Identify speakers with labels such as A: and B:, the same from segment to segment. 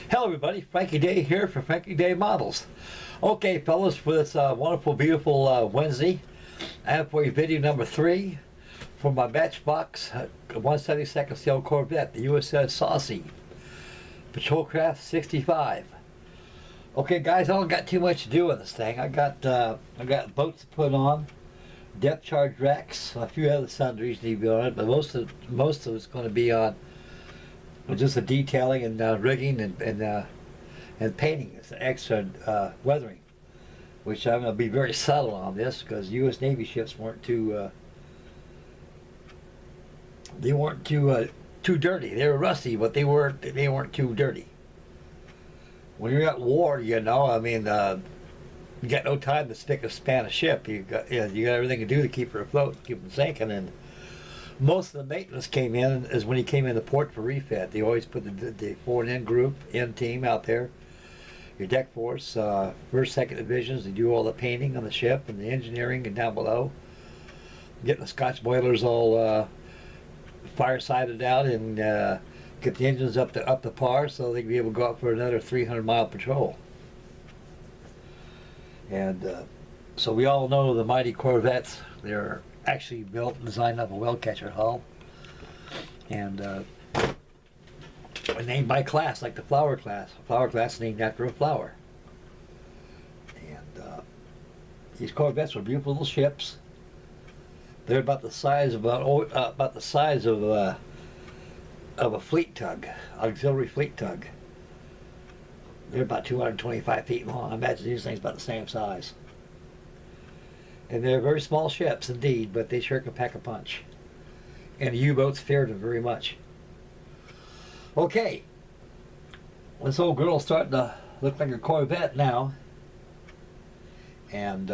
A: Hello everybody, Frankie Day here for Frankie Day Models. Okay fellas, for this wonderful, beautiful Wednesday, I have for you video number 3 for my MatchBox 172nd scale Corvette, the USS SAUCY, Patrolcraft 65. Okay guys, I don't got too much to do with this thing. I got boats to put on, depth charge racks, a few other sundries need to be on it, but most of it's going to be on just the detailing and rigging and painting. It's extra weathering, which I'm going to be very subtle on this because U.S. Navy ships weren't too too dirty. They were rusty, but they weren't too dirty. When you're at war, you know, I mean, you got no time to stick a span a ship. You got everything to do to keep her afloat, keep them sinking, and most of the maintenance came in is when he came into port for refit. They always put the fore and end group, end team out there. Your deck force, first, second divisions, they do all the painting on the ship and the engineering and down below. Getting the Scotch boilers all fire-sided out and get the engines up to par so they can be able to go out for another 300-mile patrol. And so we all know the mighty Corvettes. They're actually built and designed up a well catcher hull, and named by class, like the flower class. The flower class is named after a flower. And these Corvettes are beautiful little ships. They're about the size of a fleet tug, auxiliary fleet tug. They're about 225 feet long. I imagine these things about the same size. And they're very small ships indeed, but they sure can pack a punch. And the U-boats feared them very much. Okay, this old girl's starting to look like a Corvette now. And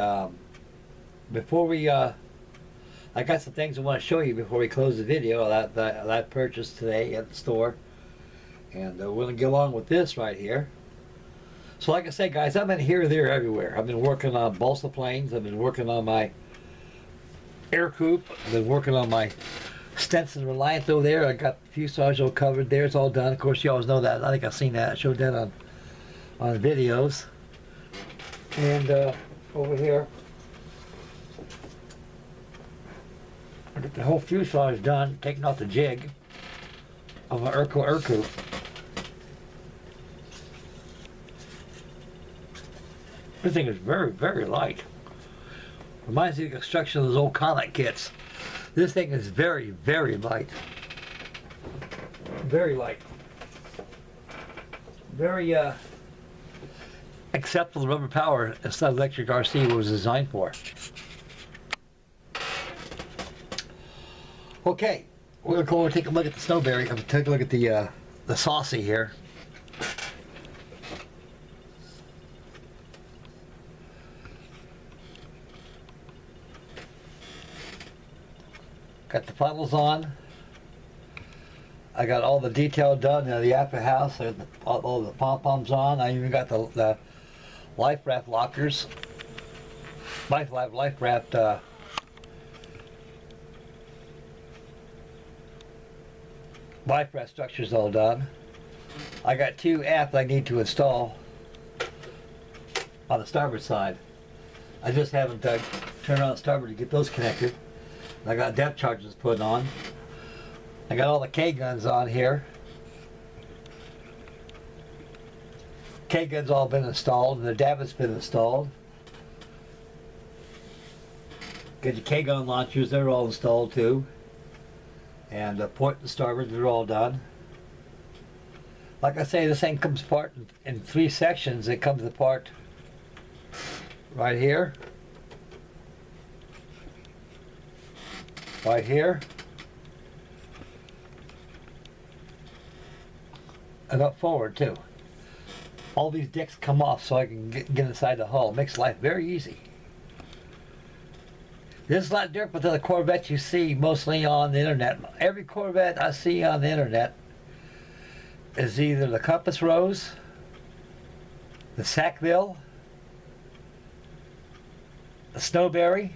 A: before we, I got some things I want to show you before we close the video that I purchased today at the store. And we're going to get along with this right here. So like I said, guys, I've been here, there, everywhere. I've been working on balsa planes. I've been working on my air coupe. I've been working on my Stetson Reliant over there. I got the fuselage all covered there. It's all done. Of course, you always know that. I think I've seen that. I showed that on videos. And over here, I got the whole fuselage done, taking off the jig of my air coupe. This thing is very, very light. Reminds me of the construction of those old Comet kits. This thing is very, very light. Very light. Very acceptable rubber power instead of electric RC was designed for. Okay, we're gonna go over and take a look at the Snowberry. I'm gonna take a look at the Saucy here. Got the funnels on. I got all the detail done in the upper house. I got all the pom-poms on. I even got the life raft lockers. Life raft life raft structures all done. I got 2 aft I need to install on the starboard side. I just haven't turned on the starboard to get those connected. I got depth charges put on. I got all the K-guns on here. K-guns all been installed, and the davit's been installed. Get your K-gun launchers, they're all installed too. And the port and starboard, they're all done. Like I say, this thing comes apart in 3 sections. It comes apart right here. Right here, and up forward too. All these decks come off so I can get inside the hull. It makes life very easy. This is a lot different than the Corvette you see mostly on the internet. Every Corvette I see on the internet is either the compass rose, the Sackville, the Snowberry,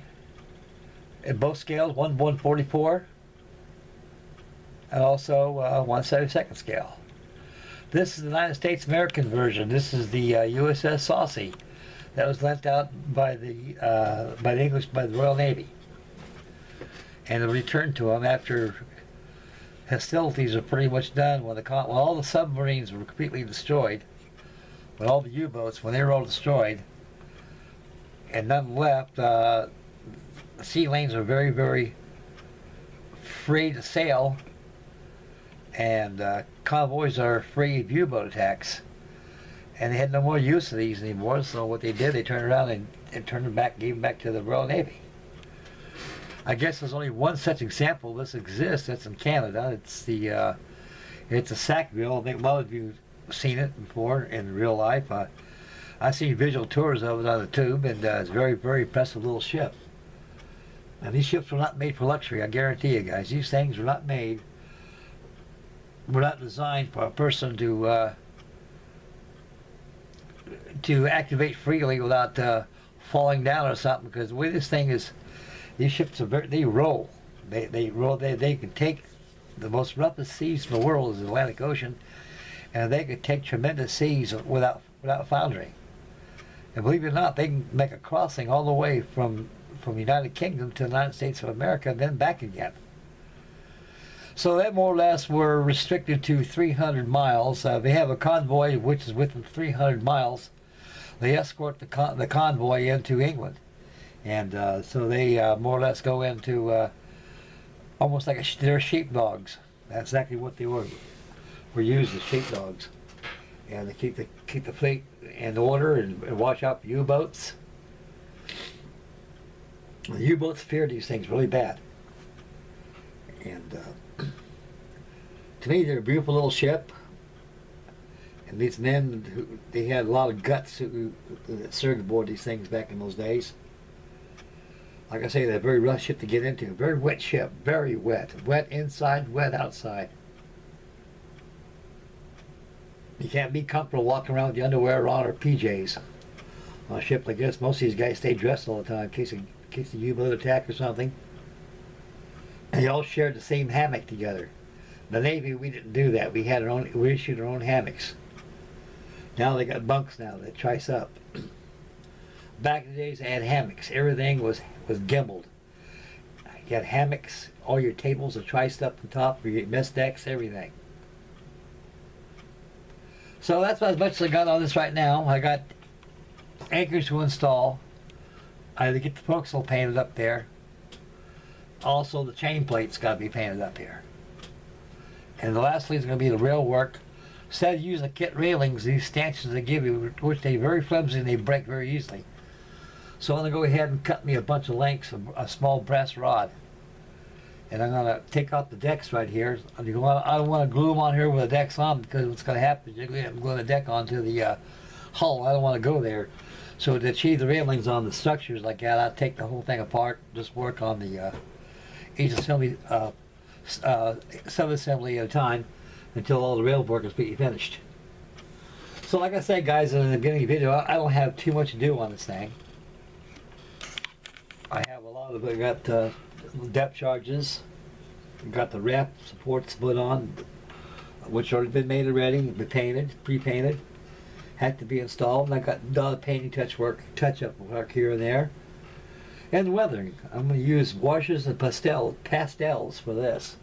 A: in both scales, 1/144 and also 1/72 scale. This is the United States American version. This is the USS Saucy that was lent out by the Royal Navy, and it returned to them after hostilities were pretty much done when all the submarines were completely destroyed, when all the U-boats, when they were all destroyed, and none left. The sea lanes were very, very free to sail, and convoys are free of U-boat attacks, and they had no more use of these anymore. So what they did, they turned around and turned them back, gave them back to the Royal Navy. I guess there's only one such example of this exists. That's in Canada. It's a Sackville. I think a lot of you have seen it before in real life. I've seen visual tours of it on the tube, and it's a very, very impressive little ship. And these ships were not made for luxury, I guarantee you guys. These things were not designed for a person to activate freely without falling down or something, because the way this thing is, these ships they roll. They roll. They can take the most roughest seas in the world, is the Atlantic Ocean, and they can take tremendous seas without foundering. And believe it or not, they can make a crossing all the way from the United Kingdom to the United States of America, and then back again. So that more or less were restricted to 300 miles. They have a convoy which is within 300 miles. They escort the convoy into England. And so they more or less go into almost like they're sheepdogs. That's exactly what they were used as sheepdogs. And they keep the fleet in order and watch out for U-boats. The U-boats feared these things really bad. And to me, they're a beautiful little ship. And these men, they had a lot of guts that served aboard these things back in those days. Like I say, they're a very rough ship to get into. Very wet ship, very wet. Wet inside, wet outside. You can't be comfortable walking around with your underwear on or PJs on a ship like this. Most of these guys stay dressed all the time in case of U-boat attack or something. And they all shared the same hammock together. The Navy, we didn't do that. We issued our own hammocks. Now they got bunks now that trice up. Back in the days, they had hammocks. Everything was gimbaled. You had hammocks. All your tables are triced up on top. Your mess decks, everything. So that's as much as I got on this right now. I got anchors to install. I had to get the forecastle painted up there. Also, the chain plates got to be painted up here. And the last thing is going to be the rail work. Instead of using the kit railings, these stanchions they give you, which they're very flimsy and they break very easily. So I'm going to go ahead and cut me a bunch of lengths of a small brass rod. And I'm going to take out the decks right here. I don't want to glue them on here with the decks on, because what's going to happen is you're going to glue the deck onto the hull. I don't want to go there. So to achieve the railings on the structures like that, I'll take the whole thing apart, just work on the each assembly, sub-assembly at a time until all the rail work is completely finished. So like I said, guys, in the beginning of the video, I don't have too much to do on this thing. I have a lot of it. I got depth charges. I got the wrap supports put on, which already been made already, been painted, pre-painted. Had to be installed. And I got the painting touch-up work here and there. And weathering. I'm going to use washes and pastels for this.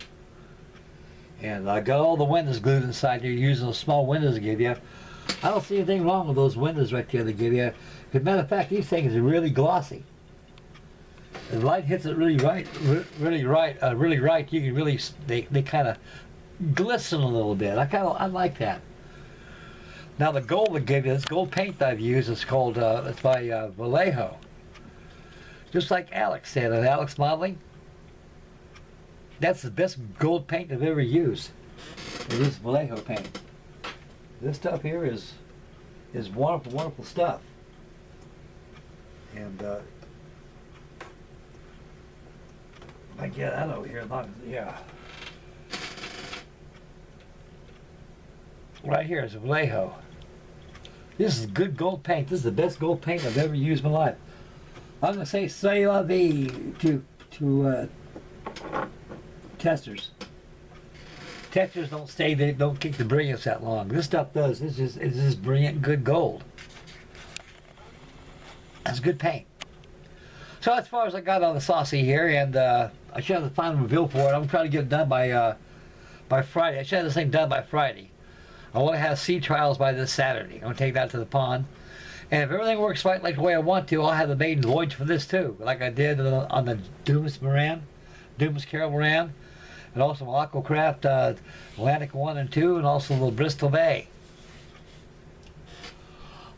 A: And I got all the windows glued inside here using those small windows they give you. I don't see anything wrong with those windows right there they give you. As a matter of fact, these things are really glossy. If the light hits it really right, you can really, they kind of glisten a little bit. I like that. Now the gold they give you, this gold paint I've used is called, it's by Vallejo. Just like Alex said at Alex Modeling, that's the best gold paint I've ever used. It is Vallejo paint. This stuff here is wonderful, wonderful stuff. And I get that over here. Yeah. Right here is Vallejo. This is good gold paint. This is the best gold paint I've ever used in my life. I'm going to say c'est la vie to testers. Textures don't stay, they don't keep the brilliance that long. This stuff does. It's just brilliant, good gold. That's good paint. So as far as I got on the Saucy here, and I should have the final reveal for it. I'm trying to get it done by Friday. I should have this thing done by Friday. I want to have sea trials by this Saturday. I'm going to take that to the pond. And if everything works right like the way I want to, I'll have the maiden voyage for this too, like I did on the Dumas Carol Moran, and also Aquacraft Atlantic 1 and 2, and also the Bristol Bay.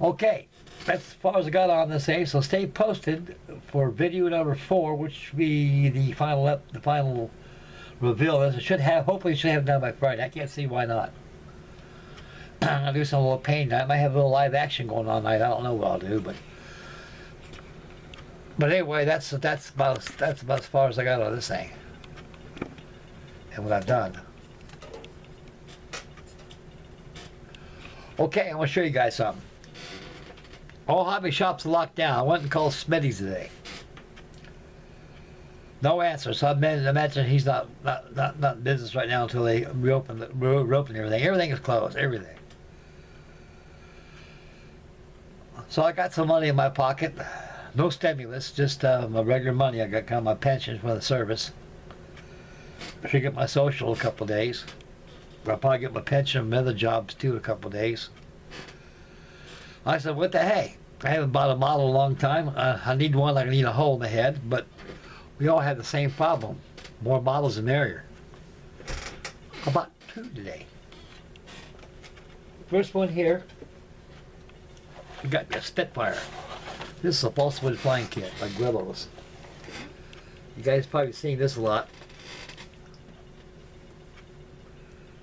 A: Okay, that's as far as I got on this thing, so stay posted for video number 4, which will be the final reveal. This hopefully it should have it done by Friday. I can't see why not. I'll do some little paint. I might have a little live action going on tonight. I don't know what I'll do, but anyway, that's about as far as I got on this thing and what I've done. Okay, I'm gonna show you guys something. All hobby shops are locked down. I went and called Smitty's today. No answer. So I imagine he's not in business right now until they reopen everything. Everything is closed. Everything. So I got some money in my pocket. No stimulus, just my regular money. I got kind of my pension for the service. I should get my social a couple of days. I'll probably get my pension from other jobs too in a couple of days. I said, what the hey? I haven't bought a model in a long time. I need one like I need a hole in the head, but we all have the same problem. More models the merrier. I bought 2 today. First one here, you got a Spitfire. This is a pulse wood flying kit by Grillos. You guys probably seen this a lot.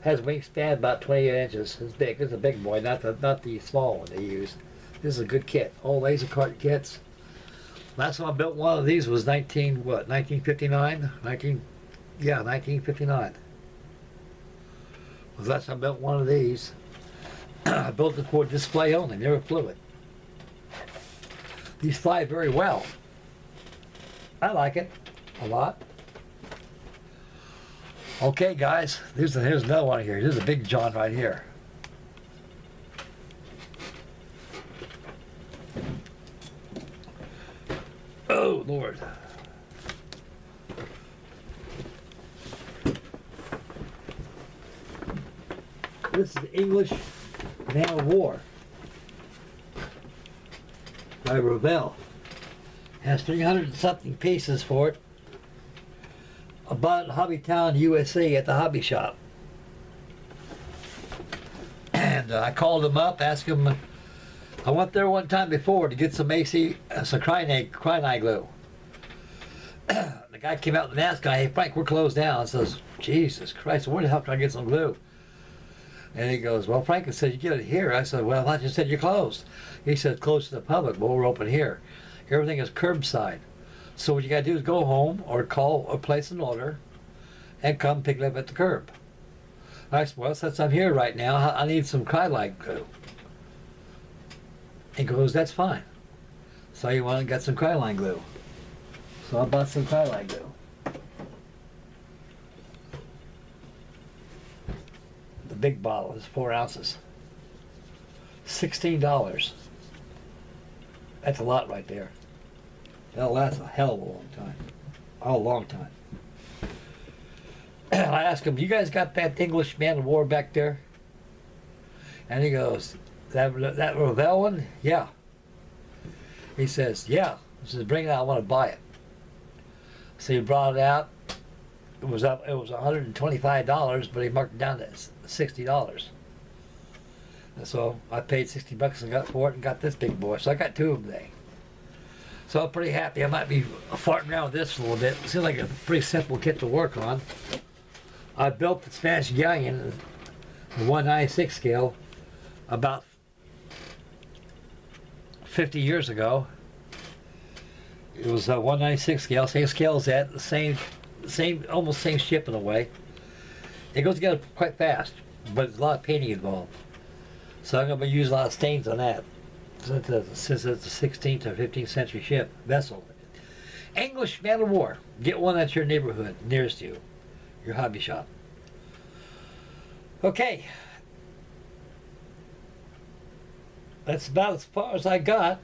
A: Has wingspan about 28 inches. It's big. It's a big boy, not the small one they use. This is a good kit. All laser cart kits. Last time I built one of these was 1959? 1959. Was last time I built one of these. I built it for display only, never flew it. These fly very well. I like it a lot. Okay, guys, here's another one here. This is a big John right here. Oh, Lord. This is the English Man of War by Revell. Has 300 and something pieces for it. I bought it in Hobbytown, USA at the hobby shop. And I called him up, asked him, I went there one time before to get some cyanide glue. The guy came out and asked, hey Frank, we're closed down. I says, Jesus Christ, where the hell can I get some glue? And he goes, well, Frank said, you get it here. I said, well, I thought you said you're closed. He said, closed to the public, but we're open here. Everything is curbside. So what you gotta do is go home or call or place an order and come pick it up at the curb. I said, well, since I'm here right now, I need some cryolite glue. He goes, that's fine. So you went and got some cryolite glue. So I bought some cryolite glue. The big bottle is 4 ounces. $16. That's a lot right there. That'll last a hell of a long time. A long time. I asked him, you guys got that English Man of War back there? And he goes, that Revell one? Yeah. He says, yeah. He says, bring it out, I want to buy it. So he brought it out. It was $125, but he marked it down to $60. And so I paid $60 and got for it and got this big boy. So I got 2 of them today. So I'm pretty happy. I might be farting around with this a little bit. It seems like a pretty simple kit to work on. I built the Spanish Galleon, the 196 scale, about 50 years ago. It was a 196 scale, same scale as that, almost same ship in a way. It goes together quite fast, but there's a lot of painting involved. So I'm going to be using a lot of stains on that. Since it's a 16th or 15th century ship, vessel. English Man of War. Get one at your neighborhood, nearest you, your hobby shop. Okay. That's about as far as I got.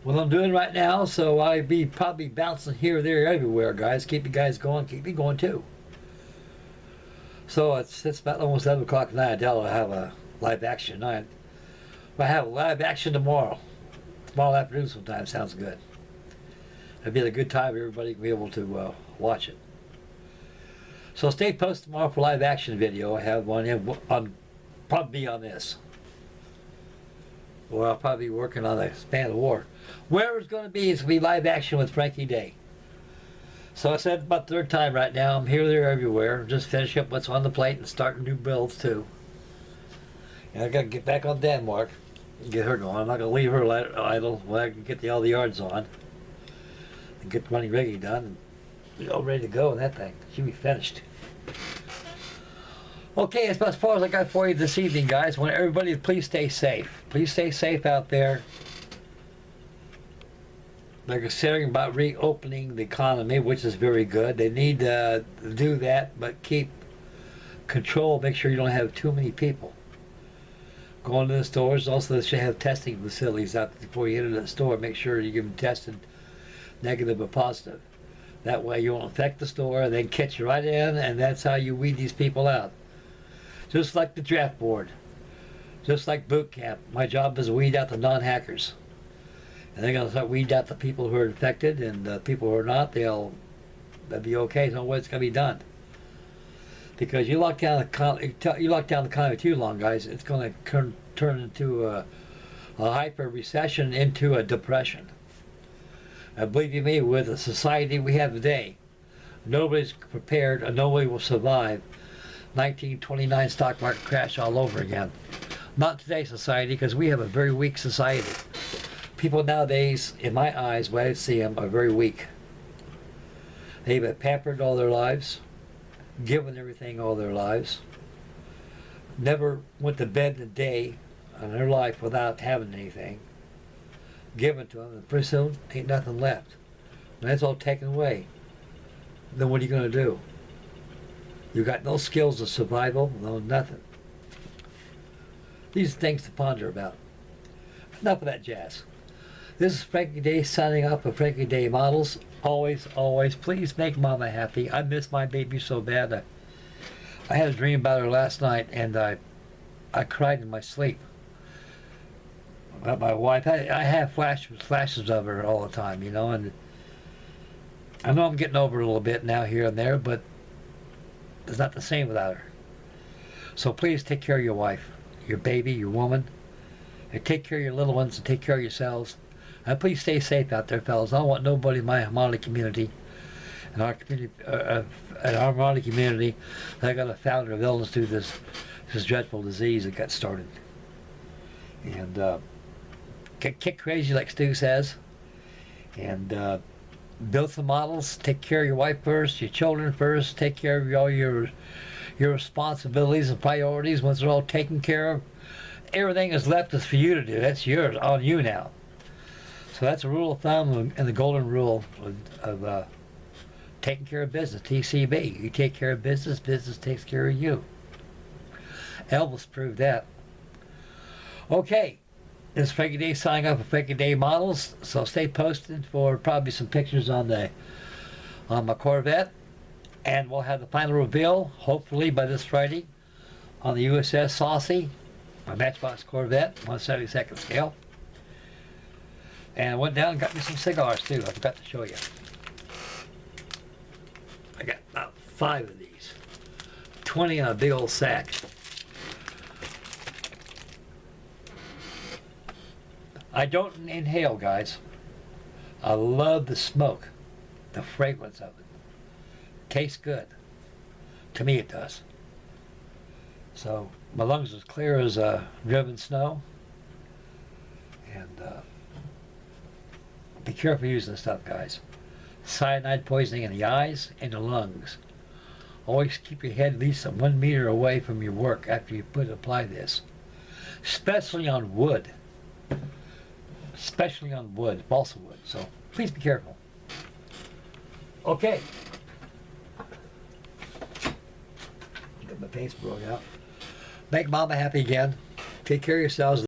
A: What I'm doing right now, so I'll be probably bouncing here, there, everywhere, guys. Keep you guys going. Keep me going, too. So it's about almost 11 o'clock at night. I'll have a live action night. I have a live action tomorrow. Tomorrow afternoon sometime. Sounds good. It'll be a good time. Everybody can be able to watch it. So stay posted tomorrow for live action video. I have one on probably on this. Or I'll probably be working on the Span of War. Where it's going to be is going to be live action with Frankie Day. So I said about the third time right now. I'm here, there, everywhere. Just finish up what's on the plate and starting new builds too. And I got to get back on Denmark and get her going. I'm not going to leave her idle when I can get all the yards on and get the running rigging done and be all ready to go in that thing. She'll be finished. Okay, that's about as far as I got for you this evening, guys. I want everybody to please stay safe. Please stay safe out there. They're considering about reopening the economy, which is very good. They need to do that, but keep control. Make sure you don't have too many people going to the stores. Also, they should have testing facilities out before you enter the store. Make sure you get them tested negative or positive. That way you won't affect the store and then catch you right in, and that's how you weed these people out. Just like the draft board, just like boot camp. My job is to weed out the non-hackers. And they're going to start weeding out the people who are infected, and the people who are not, they'll be okay. There's no way it's going to be done. Because you lock down the economy too long, guys, it's going to turn into a hyper recession, into a depression. And believe you me, with the society we have today, nobody's prepared, and nobody will survive 1929 stock market crash all over again. Not today's society, because we have a very weak society. People nowadays, in my eyes, when I see them, are very weak. They've been pampered all their lives, given everything all their lives, never went to bed a day in their life without having anything given to them, and pretty soon ain't nothing left. When that's all taken away, then what are you going to do? You got no skills of survival, no nothing. These are things to ponder about. Enough of that jazz. This is Frankie Day signing off for Frankie Day Models. Always, always, please make Mama happy. I miss my baby so bad. I had a dream about her last night, and I cried in my sleep. About my wife. I have flashes of her all the time, you know, and I know I'm getting over it a little bit now here and there, but it's not the same without her. So please take care of your wife, your baby, your woman, and take care of your little ones, and take care of yourselves. And please stay safe out there, fellas. I don't want nobody in my Hamani community, and our Hamani community, that got a founder of illness through this dreadful disease that got started. And get crazy, like Stu says, and build some models. Take care of your wife first, your children first. Take care of all your responsibilities and priorities. Once they're all taken care of, everything is left is for you to do. That's yours, on you now. So that's a rule of thumb and the golden rule of taking care of business, TCB. You take care of business, business takes care of you. Elvis proved that. Okay, this is Frankie Day signing up for Frankie Day Models. So stay posted for probably some pictures on my Corvette. And we'll have the final reveal, hopefully by this Friday, on the USS SAUCY, my MatchBox Corvette, 1/72nd scale. And I went down and got me some cigars too. I forgot to show you. I got about 5 of these. 20 in a big old sack. I don't inhale, guys. I love the smoke, the fragrance of it. Tastes good. To me it does. So my lungs are as clear as driven snow. And be careful using this stuff, guys. Cyanide poisoning in the eyes and the lungs. Always keep your head at least 1 meter away from your work after you apply this. Especially on wood. Especially on wood, balsa wood. So please be careful. Okay. My paint's broke out. Make Mama happy again. Take care of yourselves.